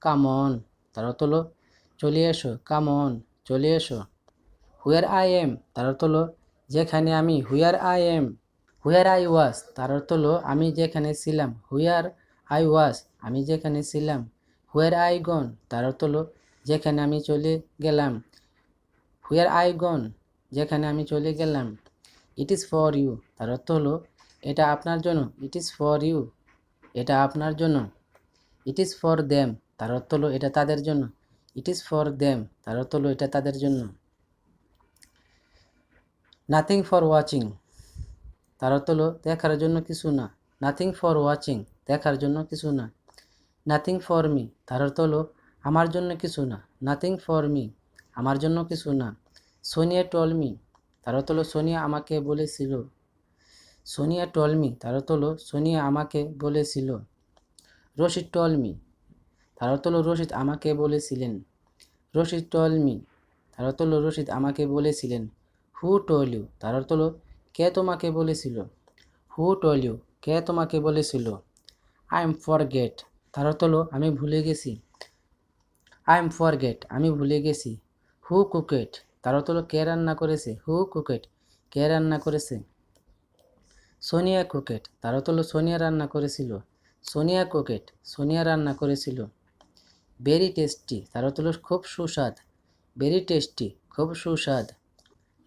Come on, তার অর্থ হলো চলে এসো, কাম অন, চলে এসো। হুয়ার আই এম, তার অর্থ হলো যেখানে আমি, হুয়ার আই এম। হুয়ার আই ওয়াজ, তার অর্থ হলো আমি যেখানে ছিলাম, হুয়ার আই ওয়াজ, আমি যেখানে ছিলাম। হুয়ার আই গন, তার অর্থ হলো যেখানে আমি চলে গেলাম, হুয়ার আই গন, যেখানে আমি চলে গেলাম। ইট ইজ ফর ইউ, তার অর্থ হলো এটা আপনার জন্য, ইট ইজ ফর ইউ, এটা আপনার জন্য। ইট ইজ ফর দেম, তার অর্থ হলো এটা তাদের জন্য, ইট ইজ ফর দেম, তার অর্থ হলো এটা তাদের জন্য। নাথিং ফর ওয়াচিং, তার অর্থ হলো দেখার জন্য কিছু না, নাথিং ফর ওয়াচিং, দেখার জন্য কিছু না। নাথিং ফর মি, তার অর্থ হলো আমার জন্য কিছু না, নাথিং ফর মি, আমার জন্য কিছু না। সোনিয়া টল মি, তার অর্থ হলো সোনিয়া আমাকে বলেছিল, সোনিয়া টল মি, তার অর্থ হলো সোনিয়া আমাকে বলেছিল। রশিদ টল মি, তার অর্থ হলো রশিদ আমাকে বলেছিলেন, রশিদ টল মি, তার অর্থ হলো রশিদ আমাকে বলেছিলেন। হু টল ইউ, তার অর্থ হলো কে তোমাকে বলেছিল, হু টল ইউ, কে তোমাকে বলেছিল। আই এম ফরগেট, তার অর্থ হলো আমি ভুলে গেছি, আই এম ফরগেট, আমি ভুলে গেছি। হু কুকেট, তার অর্থ হলো কে রান্না করেছে, হু কুকেট, কে রান্না করেছে। সোনিয়া কুকেট, তার অর্থ হলো সোনিয়া রান্না করেছিল, সোনিয়া কুকেট, সোনিয়া রান্না করেছিল। ভেরি টেস্টি, তার অর্থ হলো খুব সুস্বাদ, ভেরি টেস্টি, খুব সুস্বাদ।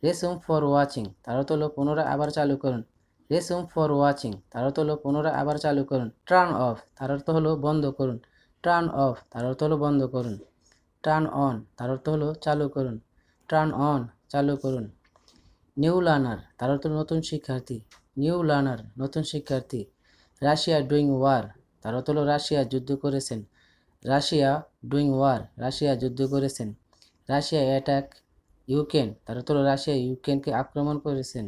রেসুম ফর ওয়াচিং, তার অর্থ হলো পুনরায় আবার চালু করুন, রেসুম ফর ওয়াচিং, তার অর্থ হলো পুনরায় আবার চালু করুন। টার্ন অফ, তার অর্থ হলো বন্ধ করুন, টার্ন অফ, তার অর্থ হলো বন্ধ করুন। টার্ন অন, তার অর্থ হলো চালু করুন, টার্ন অন, চালু করুন। নিউ লার্নার, তার অর্থ নতুন শিক্ষার্থী, নিউ লার্নার, নতুন শিক্ষার্থী। রাশিয়া ডুইং ওয়ার, তার অর্থ হলো রাশিয়া যুদ্ধ করেছেন, রাশিয়া ডুইং ওয়ার, রাশিয়া যুদ্ধ করেছেন। রাশিয়া অ্যাটাক ইউক্রেন, তার অর্থ হলো রাশিয়া ইউক্রেনকে আক্রমণ করেছেন।